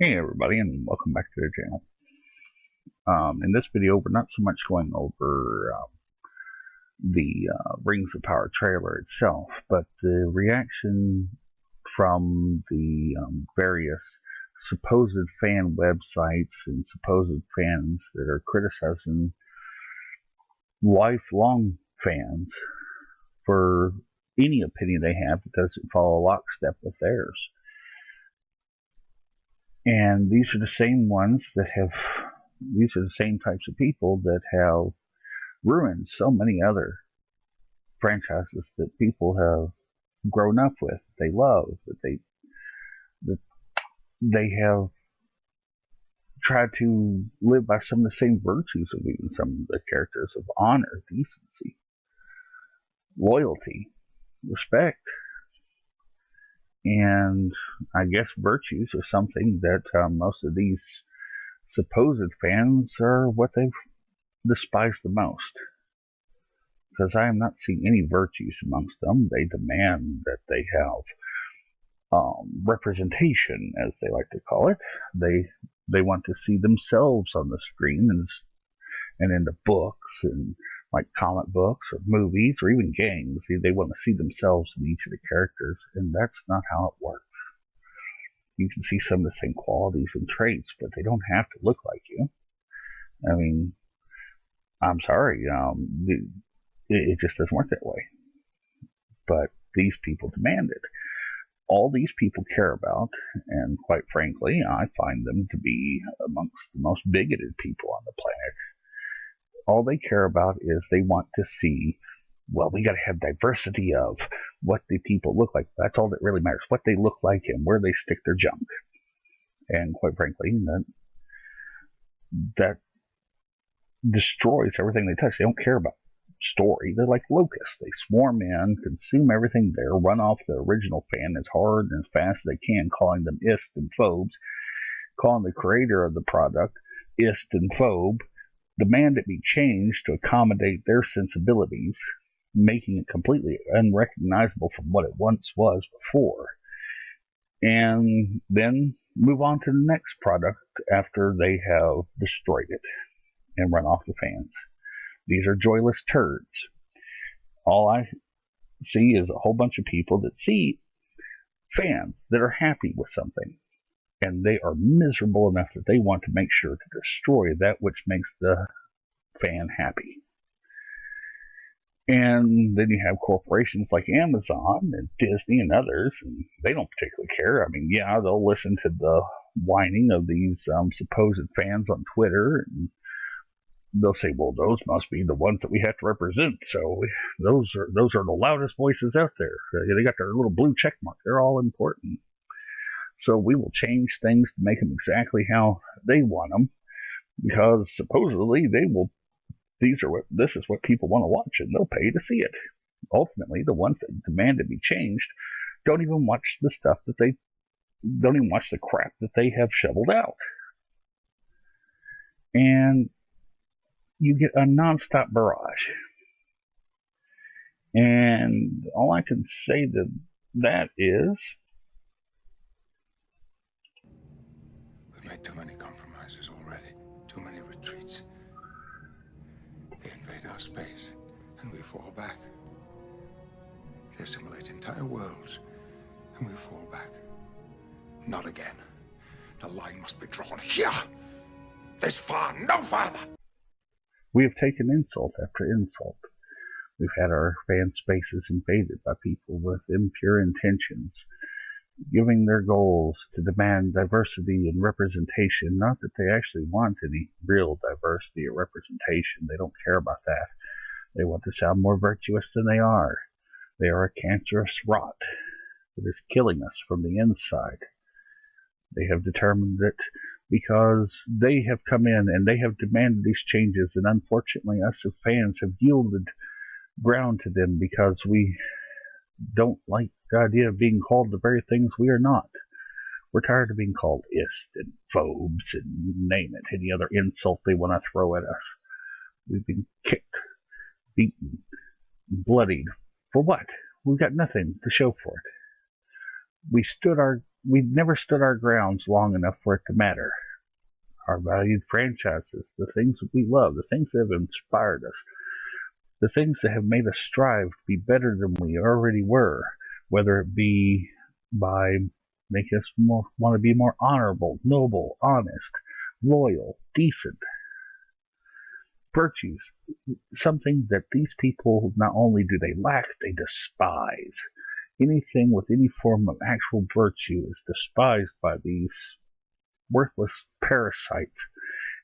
Hey everybody, and welcome back to the channel. In this video, we're not so much going over the Rings of Power trailer itself, but the reaction from the various supposed fan websites and supposed fans that are criticizing lifelong fans for any opinion they have that doesn't follow lockstep with theirs. And these are the same types of people that have ruined so many other franchises that people have grown up with, they love, that they have tried to live by some of the same virtues of even some of the characters of honor, decency, loyalty, respect. And I guess virtues are something that most of these supposed fans are what they've despised the most. Because I am not seeing any virtues amongst them. They demand that they have representation, as they like to call it. They want to see themselves on the screen and in the books and like comic books or movies or even games. They want to see themselves in each of the characters, and that's not how it works. You can see some of the same qualities and traits, but they don't have to look like you. I mean, I'm sorry, it just doesn't work that way. But these people demand it. All these people care about, and quite frankly, I find them to be amongst the most bigoted people on the planet. All they care about is they want to see, well, we got to have diversity of what the people look like. That's all that really matters, what they look like and where they stick their junk. And quite frankly, that destroys everything they touch. They don't care about story. They're like locusts. They swarm in, consume everything there, run off the original fan as hard and as fast as they can, calling them ist and phobes, calling the creator of the product ist and phobe, demand it be changed to accommodate their sensibilities, making it completely unrecognizable from what it once was before, and then move on to the next product after they have destroyed it and run off the fans. These are joyless turds. All I see is a whole bunch of people that see fans that are happy with something, and they are miserable enough that they want to make sure to destroy that which makes the fan happy. And then you have corporations like Amazon and Disney and others, and they don't particularly care. I mean, yeah, they'll listen to the whining of these supposed fans on Twitter, and they'll say, well, those must be the ones that we have to represent. So those are the loudest voices out there. They got their little blue check mark. They're all important. So we will change things to make them exactly how they want them, because supposedly this is what people want to watch, and they'll pay to see it. Ultimately, the ones that demand to be changed don't even watch the crap that they have shoveled out. And you get a nonstop barrage. And all I can say to that is, we've made too many compromises already, too many retreats. They invade our space, and we fall back. They assimilate entire worlds, and we fall back. Not again. The line must be drawn here. This far, no farther. We have taken insult after insult. We've had our fan spaces invaded by people with impure intentions, giving their goals to demand diversity and representation. Not that they actually want any real diversity or representation. They don't care about that. They want to sound more virtuous than they are. They are a cancerous rot that is killing us from the inside. They have determined that because they have come in and they have demanded these changes, and unfortunately us as fans have yielded ground to them because we don't like the idea of being called the very things we are not. We're tired of being called ist and phobes and you name it, any other insult they want to throw at us. We've been kicked, beaten, bloodied. For what? We've got nothing to show for it. We stood our we never stood our grounds long enough for it to matter. Our valued franchises, the things that we love, the things that have inspired us, the things that have made us strive to be better than we already were, whether it be by making us want to be more honorable, noble, honest, loyal, decent, virtues, something that these people not only do they lack, they despise. Anything with any form of actual virtue is despised by these worthless parasites,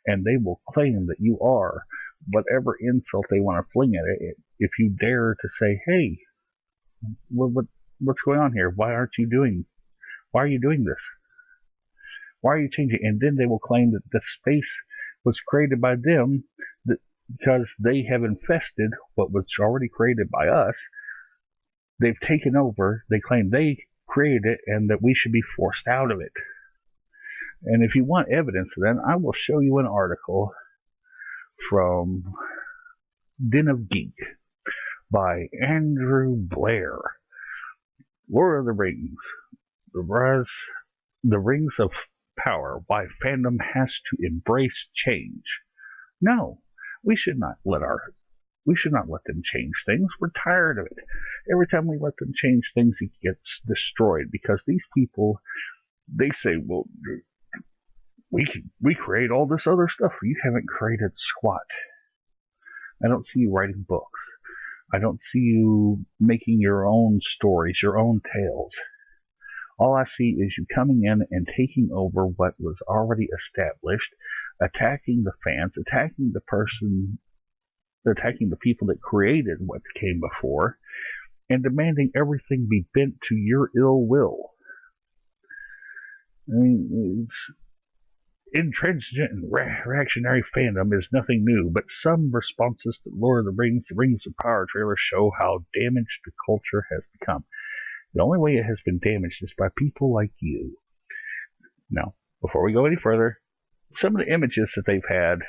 and they will claim that you are whatever insult they want to fling at it. If you dare to say, "Hey, what's going on here? Why are you doing this? Why are you changing?" And then they will claim that the space was created by them because they have infested what was already created by us. They've taken over. They claim they created it and that we should be forced out of it. And if you want evidence, then I will show you an article from Den of Geek by Andrew Blair. Lord of the Rings, the Rings of Power, Why Fandom Has to Embrace Change. No, we should not let them change things. We're tired of it. Every time we let them change things, it gets destroyed because these people, they say, well, we create all this other stuff. You haven't created squat. I don't see you writing books. I don't see you making your own stories, your own tales. All I see is you coming in and taking over what was already established, attacking the fans, attacking the people that created what came before, and demanding everything be bent to your ill will. I mean, intransigent and reactionary fandom is nothing new, but some responses to Lord of the Rings of Power trailer show how damaged the culture has become. The only way it has been damaged is by people like you. Now, before we go any further, some of the images that they've had,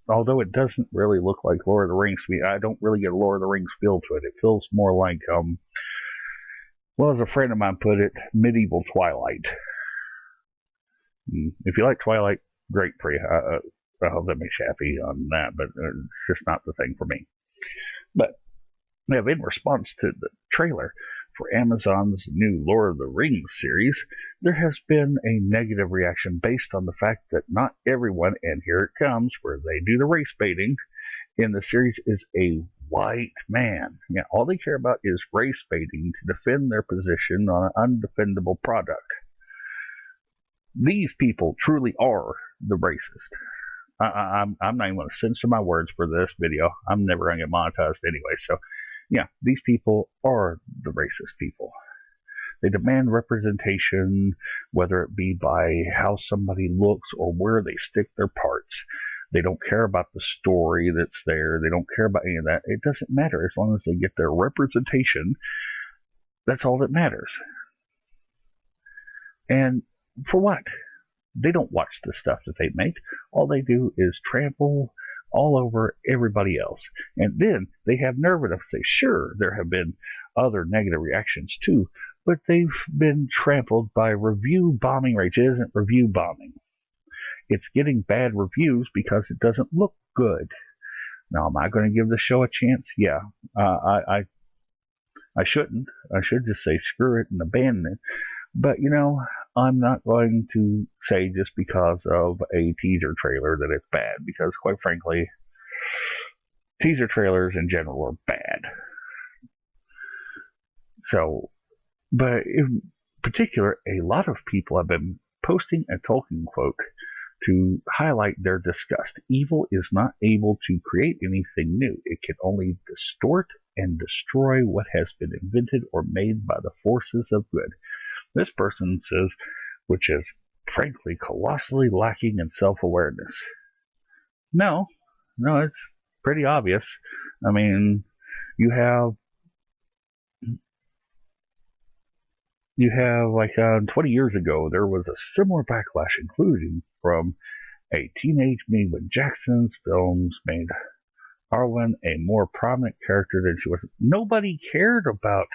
although it doesn't really look like Lord of the Rings, I don't really get a Lord of the Rings feel to it. It feels more like, well, as a friend of mine put it, medieval Twilight. If you like Twilight, great for you. I hope that makes you happy on that, but it's just not the thing for me. But in response to the trailer for Amazon's new Lord of the Rings series, there has been a negative reaction based on the fact that not everyone, and here it comes, where they do the race baiting in the series, is a white man. Yeah, all they care about is race baiting to defend their position on an undefendable product. These people truly are the racist. I'm not even going to censor my words for this video. I'm never going to get monetized anyway. So, yeah, these people are the racist people. They demand representation, whether it be by how somebody looks or where they stick their parts. They don't care about the story that's there. They don't care about any of that. It doesn't matter as long as they get their representation. That's all that matters. And for what? They don't watch the stuff that they make. All they do is trample all over everybody else. And then they have nerve enough to say, sure, there have been other negative reactions too, but they've been trampled by review bombing rage. It isn't review bombing. It's getting bad reviews because it doesn't look good. Now, am I going to give the show a chance? Yeah. I shouldn't. I should just say screw it and abandon it. But, I'm not going to say just because of a teaser trailer that it's bad, because quite frankly, teaser trailers in general are bad. So, but in particular, a lot of people have been posting a Tolkien quote to highlight their disgust. Evil is not able to create anything new. It can only distort and destroy what has been invented or made by the forces of good. This person says, which is frankly colossally lacking in self-awareness. No, it's pretty obvious. I mean, you have like 20 years ago, there was a similar backlash, including from a teenage me when Jackson's films made Arwen a more prominent character than she was. Nobody cared about.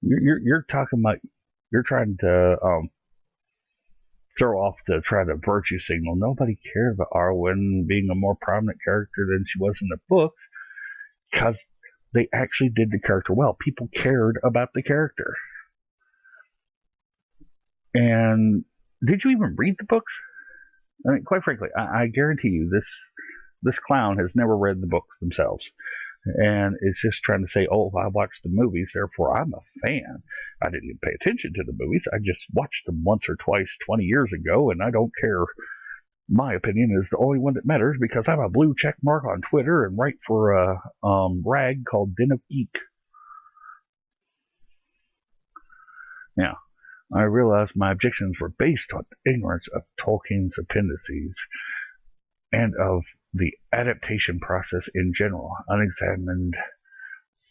You're talking about You're trying to throw off the try to virtue signal. Nobody cared about Arwen being a more prominent character than she was in the books because they actually did the character well. People cared about the character. And did you even read the books? I mean, quite frankly, I guarantee you this clown has never read the books themselves. And it's just trying to say, oh, I watched the movies, therefore I'm a fan. I didn't even pay attention to the movies. I just watched them once or twice 20 years ago, and I don't care. My opinion is the only one that matters because I'm a blue check mark on Twitter and write for a rag called Den of Geek. Now, I realized my objections were based on ignorance of Tolkien's appendices and of the adaptation process in general, unexamined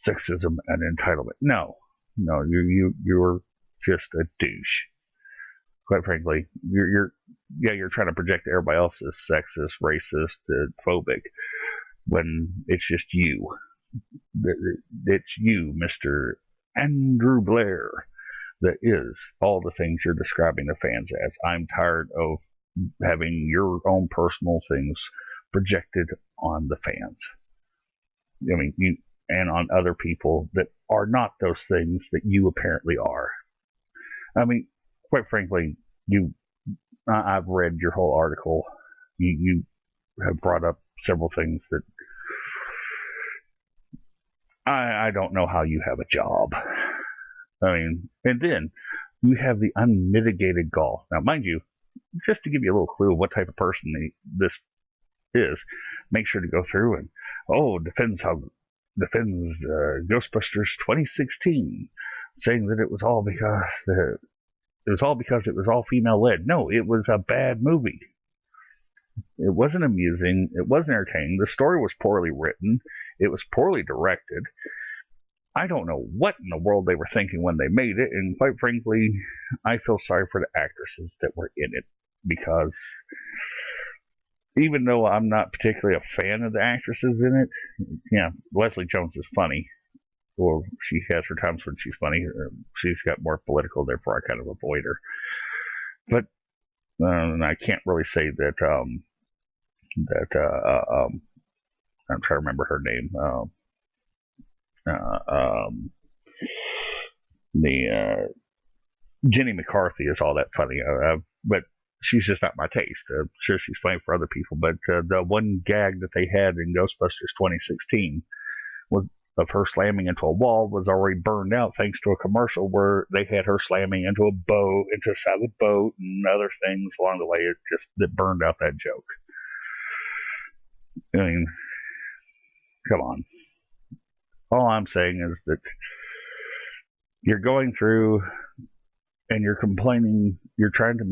sexism and entitlement. No, you're just a douche. Quite frankly, you're trying to project everybody else as sexist, racist, phobic, when it's just you. It's you, Mr. Andrew Blair, that is all the things you're describing the fans as. I'm tired of having your own personal things projected on the fans. I mean, you and on other people that are not those things that you apparently are. I mean, quite frankly, I've read your whole article. You have brought up several things that I don't know how you have a job. I mean, and then you have the unmitigated gall. Now, mind you, just to give you a little clue of what type of person this is, make sure to go through and defends Ghostbusters 2016, saying that it was all because it was all female led. No, it was a bad movie. It wasn't amusing. It wasn't entertaining. The story was poorly written. It was poorly directed. I don't know what in the world they were thinking when they made it, and quite frankly, I feel sorry for the actresses that were in it, because even though I'm not particularly a fan of the actresses in it, yeah, Leslie Jones is funny. Well, she has her times when she's funny. She's got more political, therefore I kind of avoid her. But and I can't really say that I'm trying to remember her name. Jenny McCarthy is all that funny, but she's just not my taste. I'm sure she's funny for other people, but the one gag that they had in Ghostbusters 2016 was of her slamming into a wall was already burned out thanks to a commercial where they had her slamming into a boat, into a side of a boat, and other things along the way. It just that burned out that joke. I mean, come on. All I'm saying is that you're going through and you're complaining, you're trying to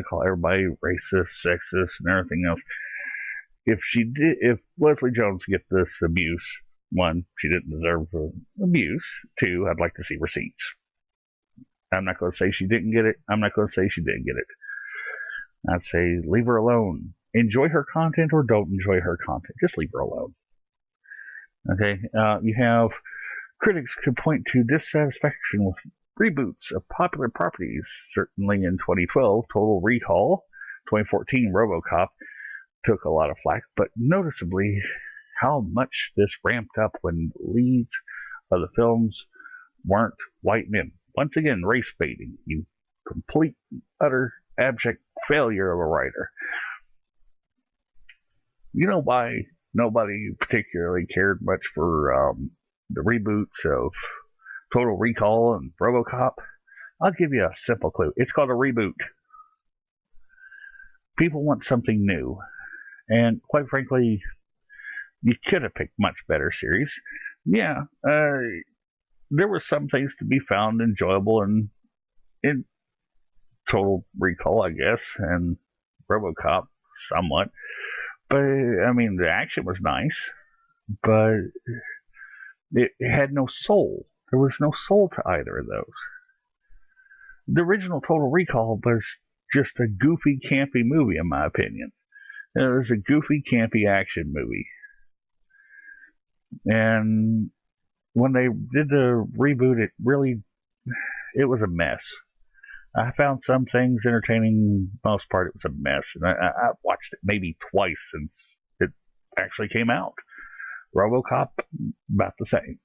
call everybody racist, sexist, and everything else. If Leslie Jones gets this abuse, one, she didn't deserve abuse. Two, I'd like to see receipts. I'm not going to say she didn't get it. I'm not going to say she did get it. I'd say leave her alone. Enjoy her content or don't enjoy her content. Just leave her alone. Okay, you have critics could point to dissatisfaction with reboots of popular properties. Certainly in 2012, Total Recall, 2014, RoboCop took a lot of flack, but noticeably how much this ramped up when leads of the films weren't white men. Once again, race baiting. You complete, utter, abject failure of a writer. You know why nobody particularly cared much for the reboots of Total Recall and RoboCop? I'll give you a simple clue. It's called a reboot. People want something new. And quite frankly, you could have picked much better series. Yeah, there were some things to be found enjoyable in Total Recall, I guess, and RoboCop somewhat. But, I mean, the action was nice, but it had no soul. There was no soul to either of those. The original Total Recall was just a goofy, campy movie, in my opinion. It was a goofy, campy action movie. And when they did the reboot, it was a mess. I found some things entertaining. Most part, it was a mess, and I watched it maybe twice since it actually came out. RoboCop, about the same.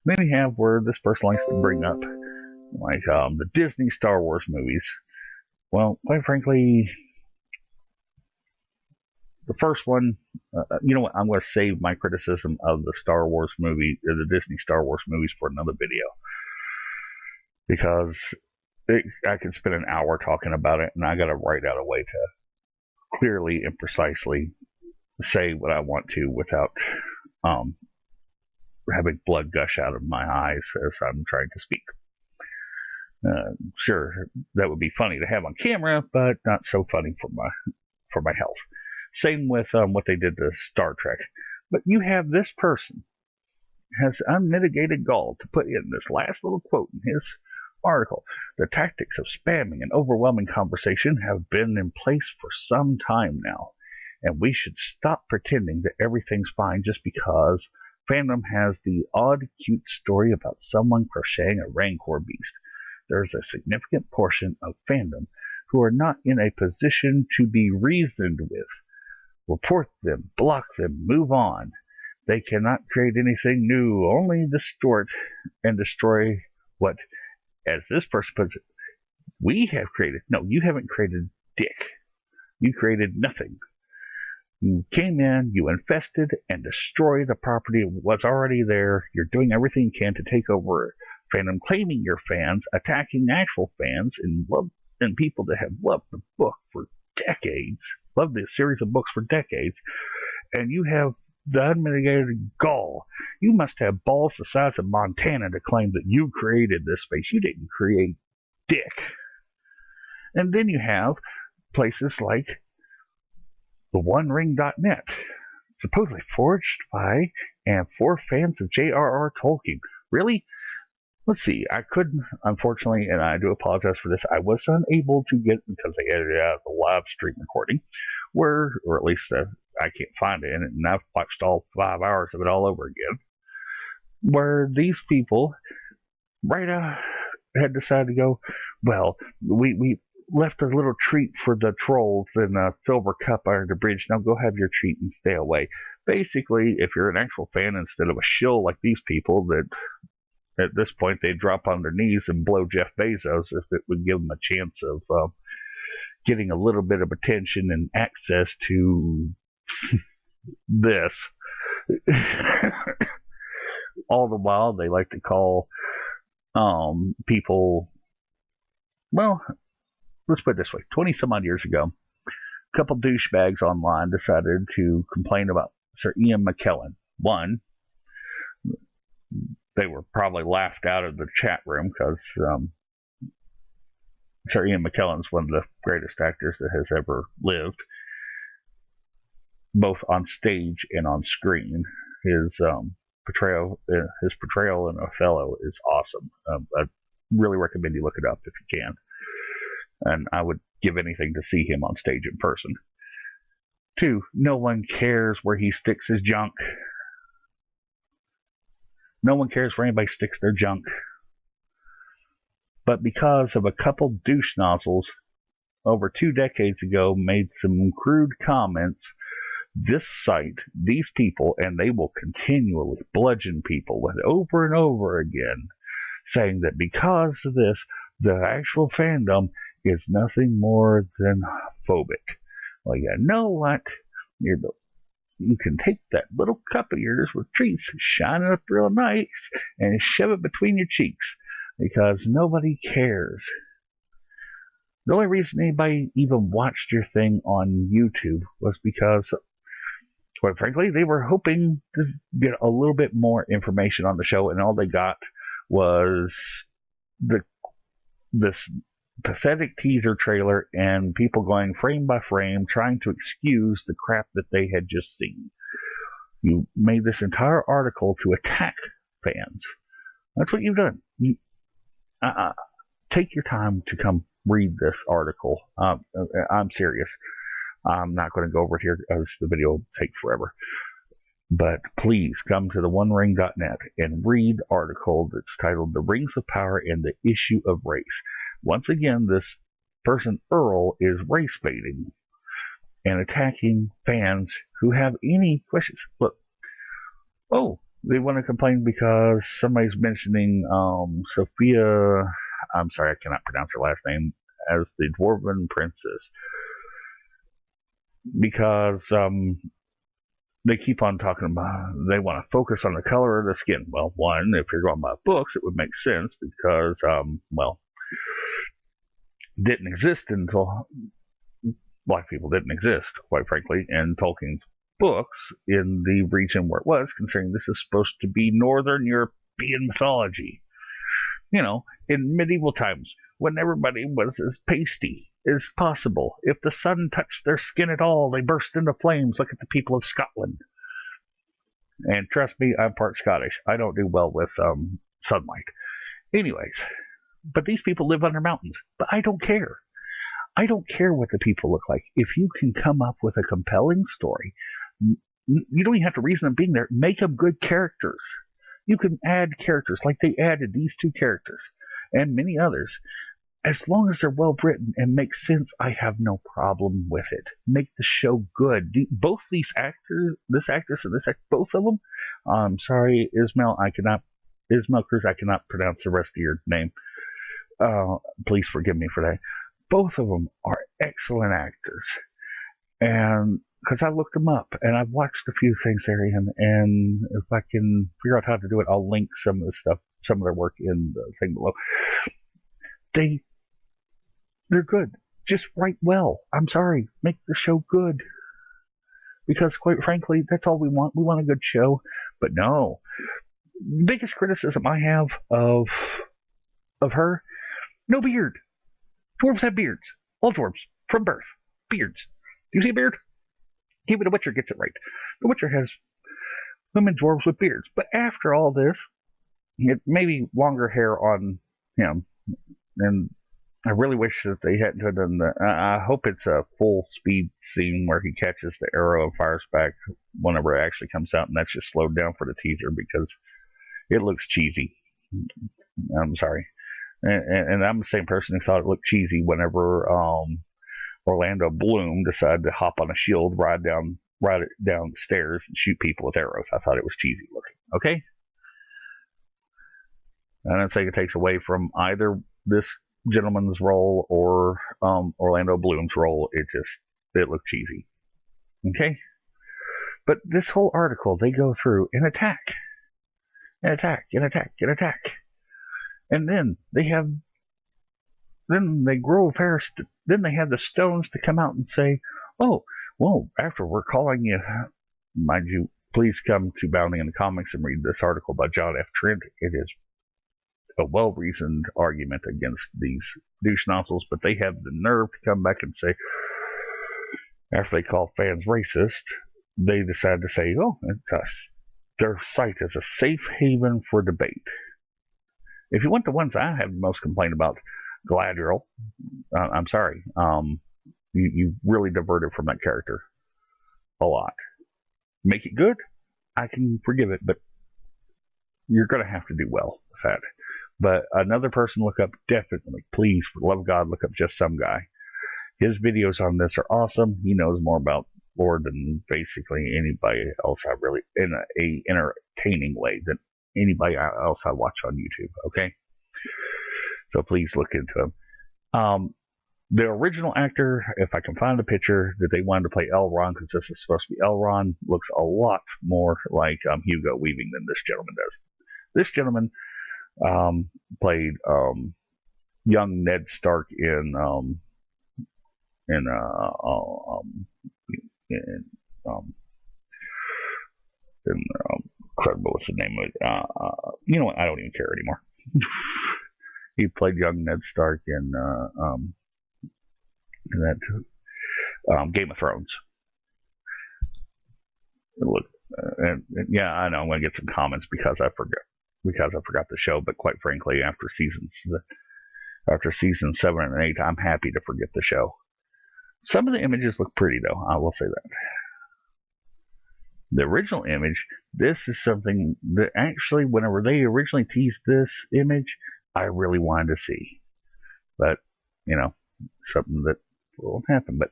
Then you have where this person likes to bring up, like the Disney Star Wars movies. Well, quite frankly, the first one, you know what? I'm going to save my criticism of the Star Wars movie, the Disney Star Wars movies, for another video, because I could spend an hour talking about it, and I got to write out a way to clearly and precisely say what I want to without having blood gush out of my eyes as I'm trying to speak. Sure, that would be funny to have on camera, but not so funny for my health. Same with what they did to Star Trek. But you have this person has unmitigated gall to put in this last little quote in his article. The tactics of spamming and overwhelming conversation have been in place for some time now, and we should stop pretending that everything's fine just because fandom has the odd, cute story about someone crocheting a Rancor beast. There's a significant portion of fandom who are not in a position to be reasoned with. Report them, block them, move on. They cannot create anything new, only distort and destroy what, as this person puts it, we have created. No, you haven't created dick. You created nothing. You came in, you infested and destroyed the property of what's already there. You're doing everything you can to take over fandom, claiming your fans, attacking actual fans, and people that have loved the book for decades, loved this series of books for decades, and you have the unmitigated gall. You must have balls the size of Montana to claim that you created this space. You didn't create dick. And then you have places like the OneRing.net, supposedly forged by and for fans of J.R.R. Tolkien. Really? Let's see. I couldn't, unfortunately, and I do apologize for this, I was unable to get, because they edited out the live stream recording, or at least I can't find it, and I've watched all 5 hours of it all over again, where these people had decided to go, well, we left a little treat for the trolls in a silver cup under the bridge. Now go have your treat and stay away. Basically, if you're an actual fan instead of a shill like these people, that at this point they'd drop on their knees and blow Jeff Bezos if it would give them a chance of getting a little bit of attention and access to this. All the while, they like to call people, well, let's put it this way. 20 some odd years ago, a couple douchebags online decided to complain about Sir Ian McKellen. One, they were probably laughed out of the chat room because Sir Ian McKellen's one of the greatest actors that has ever lived, both on stage and on screen. His portrayal in Othello is awesome. I really recommend you look it up if you can. And I would give anything to see him on stage in person. 2, no one cares where he sticks his junk. No one cares where anybody sticks their junk. But because of a couple douche nozzles over 2 decades ago made some crude comments, this site, these people, and they will continually bludgeon people with over and over again, saying that because of this, the actual fandom is nothing more than phobic. Well, you know what? You can take that little cup of yours with treats, shine it up real nice, and shove it between your cheeks, because nobody cares. The only reason anybody even watched your thing on YouTube was because, quite frankly, they were hoping to get a little bit more information on the show, and all they got was this pathetic teaser trailer and people going frame by frame trying to excuse the crap that they had just seen. You made this entire article to attack fans. That's what you've done. Take your time to come read this article. I'm serious. I'm not going to go over it here because the video will take forever. But please come to the OneRing.net and read the article that's titled The Rings of Power and the Issue of Race. Once again, this person, Earl, is race baiting and attacking fans who have any questions. Look, they want to complain because somebody's mentioning Sophia, I'm sorry, I cannot pronounce her last name, as the Dwarven Princess. Because they keep on talking about, they want to focus on the color of the skin. Well, one, if you're going by books, it would make sense because, didn't exist until black people didn't exist, quite frankly, in Tolkien's books in the region where it was, considering this is supposed to be Northern European mythology. You know, in medieval times, when everybody was as pasty as possible. If the sun touched their skin at all, they burst into flames. Look at the people of Scotland. And trust me, I'm part Scottish. I don't do well with sunlight. Anyways, but these people live under mountains. But I don't care. I don't care what the people look like. If you can come up with a compelling story, you don't even have to reason them being there. Make them good characters. You can add characters like they added these two characters and many others. As long as they're well written and make sense, I have no problem with it. Make the show good. Both these actors, this actress and this actor, both of them. I'm sorry, Ismail Cruz, I cannot pronounce the rest of your name. Please forgive me for that. Both of them are excellent actors, and because I looked them up and I've watched a few things there, and if I can figure out how to do it, I'll link some of the stuff, some of their work in the thing below. They're good. Just write well. I'm sorry. Make the show good. Because quite frankly, that's all we want. We want a good show. But no. The biggest criticism I have of her, no beard. Dwarves have beards. All dwarves. From birth. Beards. Do you see a beard? Even The Witcher gets it right. The Witcher has women dwarves with beards. But after all this, it maybe longer hair on him. And I really wish that they hadn't done that. I hope it's a full speed scene where he catches the arrow and fires back whenever it actually comes out, and that's just slowed down for the teaser because it looks cheesy. I'm sorry. And I'm the same person who thought it looked cheesy whenever Orlando Bloom decided to hop on a shield, ride down the stairs and shoot people with arrows. I thought it was cheesy looking. Okay? I don't think it takes away from either this gentleman's role or Orlando Bloom's role. It looked cheesy. Okay? But this whole article, they go through and attack. And then they grow hair. Then they have the stones to come out and say, oh, well, after we're calling you, mind you, please come to Bounding in the Comics and read this article by John F. Trent. It is a well-reasoned argument against these douche nozzles, but they have the nerve to come back and say, after they call fans racist, they decide to say, oh, their site is a safe haven for debate. If you want the ones I have the most complaint about, Galadriel, I'm sorry, you really diverted from that character a lot. Make it good, I can forgive it, but you're going to have to do well with that. But another person look up, definitely, please, for the love of God, look up Just Some Guy. His videos on this are awesome. He knows more about lore than basically anybody else I really, in a entertaining way, than anybody else I watch on YouTube, okay? So please look into him. The original actor, if I can find the picture that they wanted to play Elrond, because this is supposed to be Elrond, looks a lot more like Hugo Weaving than this gentleman does. This gentleman played young Ned Stark in incredible, what's the name of it? You know what? I don't even care anymore. He played young Ned Stark in that Game of Thrones. Look, yeah, I know I'm going to get some comments because I forgot the show. But quite frankly, after season 7 and 8, I'm happy to forget the show. Some of the images look pretty, though. I will say that. The original image, this is something that actually, whenever they originally teased this image, I really wanted to see. But, something that won't happen. But,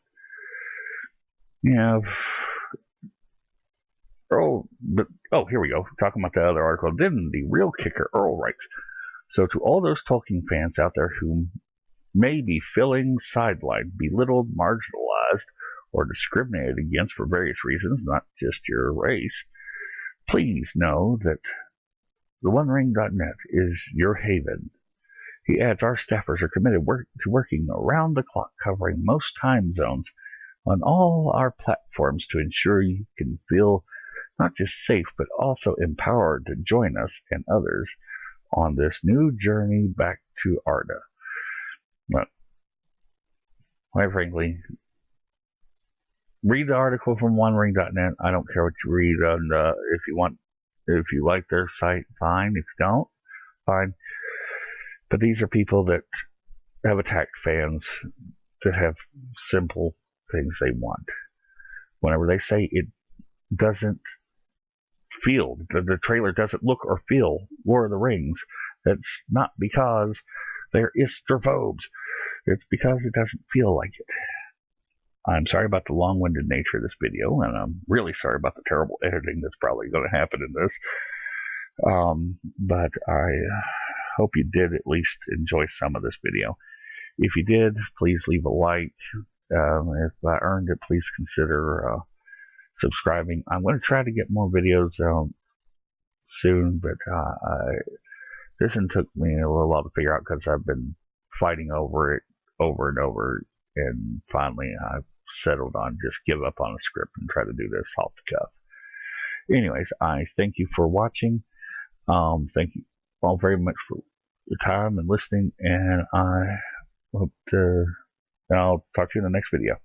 Earl, here we go. Talking about the other article. Then the real kicker, Earl writes, so to all those Tolkien fans out there who may be feeling sidelined, belittled, marginalized, or discriminated against for various reasons, not just your race, please know that theonering.net is your haven. He adds, our staffers are committed to working around the clock, covering most time zones on all our platforms to ensure you can feel not just safe, but also empowered to join us and others on this new journey back to Arda. But, quite frankly, read the article from OneRing.net. I don't care what you read on if you like their site, fine. If you don't, fine. But these are people that have attacked fans that have simple things they want. Whenever they say it doesn't feel, the trailer doesn't look or feel Lord of the Rings, that's not because they're istrophobes. It's because it doesn't feel like it. I'm sorry about the long-winded nature of this video, and I'm really sorry about the terrible editing that's probably going to happen in this. But I hope you did at least enjoy some of this video. If you did, please leave a like. If I earned it, please consider subscribing. I'm going to try to get more videos soon, but this one took me a little while to figure out because I've been fighting over it over and over, and finally I've settled on just give up on a script and try to do this off the cuff. Anyways, I thank you for watching. Thank you all very much for your time and listening, and I hope I'll talk to you in the next video.